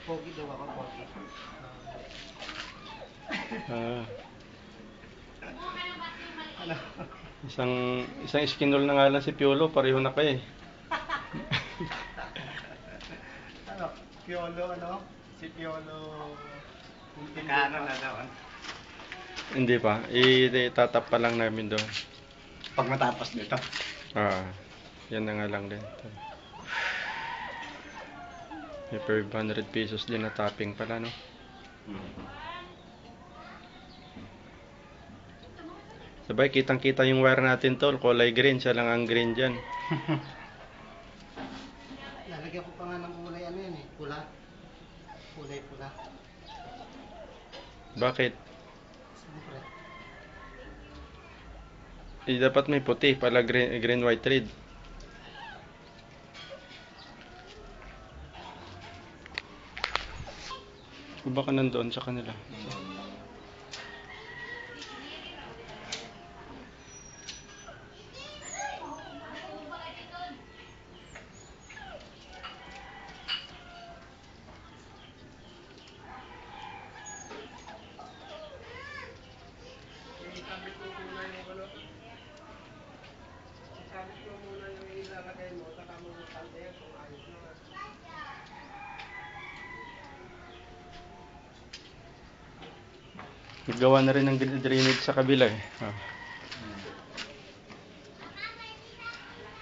Pogi daw ako, pogi. Ah, Ano? isang skinol na nga lang si Piolo, pareho na kayo eh. Ano? Piolo, ano? Si Piolo... Kano na daw? Hindi pa, itatap pa lang namin doon. Pag matapos nito. Yan na nga lang din. May 500 pesos din na topping pala, no? Sabay, kitang-kita yung wire natin, tol. Kulay green, siya lang ang green dyan. Lalagyan ko pa nga ng kulay ano yan eh. Pula. Kulay pula. Bakit? Siyempre. Dapat may puti, pala green, white, red. O baka nandoon sa kanila. Sabit mo muna yung ilalagay mo, saka mo makalder kung ayos na. Naggawa na rin ng drainage sa kabila eh.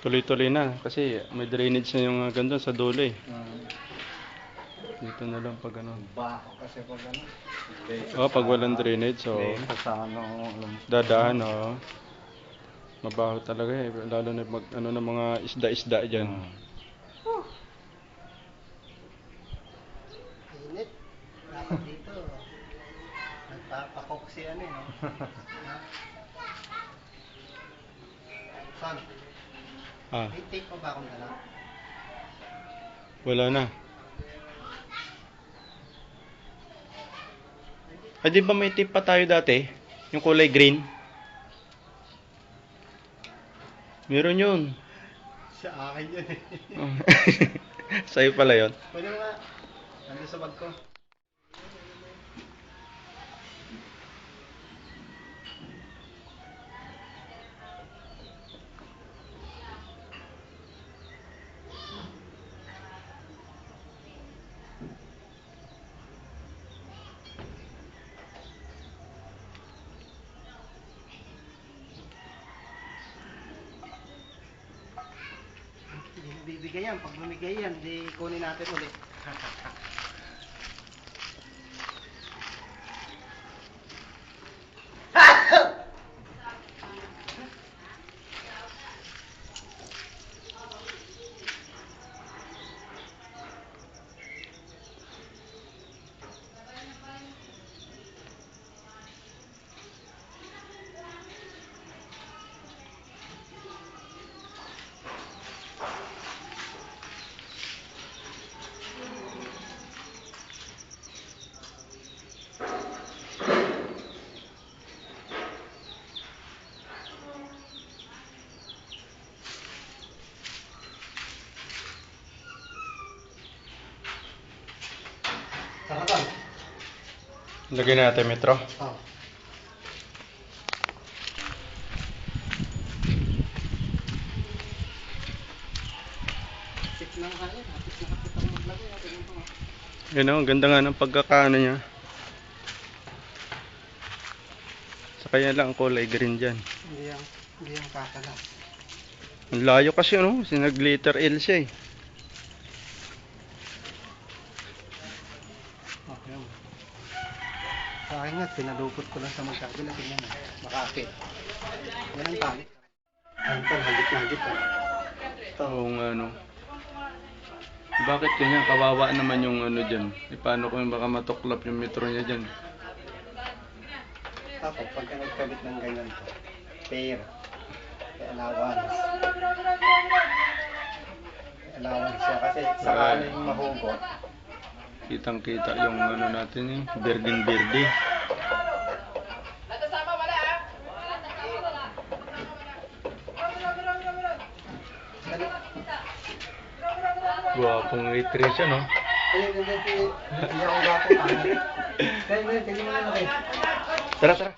Tuloy-tuloy na kasi may drainage na yung ganda sa dulo eh. Dito na lang pag ano. Baho kasi pag ano. Pag walang drainage, so Sa ano, dadaan, mabaho talaga eh. Lalo na mag, ano na mga isda-isda dyan. init. Dapat dito. Nagpapakok si ano eh, no? Ha? Son, may tape pa ba akong dala? Wala na. Di ba may tip pa tayo dati? Yung kulay green? Meron yun. Sa akin yun eh. Sa'yo pala yun. Pwede mo nga. Nandun sa bag ko. Hindi na bibigay yan. Pag bumigay yan, di kunin natin ulit. Sarapan. Lagyan natin metro. Oh. Sip lang kaya. Hapit na hapit ang maglagay. Tignan ko. Yun ang ganda nga ng pagkakaano niya. Sa kanya lang ang kulay green dyan. Hindi yan kakalas. Ang layo kasi ano, sinag-glitter L siya eh. Okay. Sa akin nga, pinalupot ko lang sa magkabila. Tingnan mo. Makakit. Yan ang tali. Antol, hagit-hagit ah. Oo nga ano. Bakit ganyan? Kawawa naman yung ano dyan. Paano kung baka matuklap yung metro niya dyan? Tapos pagka nagkabit ng ganyan to, pair. May allowance. May allowance siya kasi sakali yung mahugot. Kitang-kita yung ano natin eh. Berding-berde. Gwapong waitress siya, no? Ayun, hindi ako gapo. Kaya, tingnan mo na kayo. Tara, tara.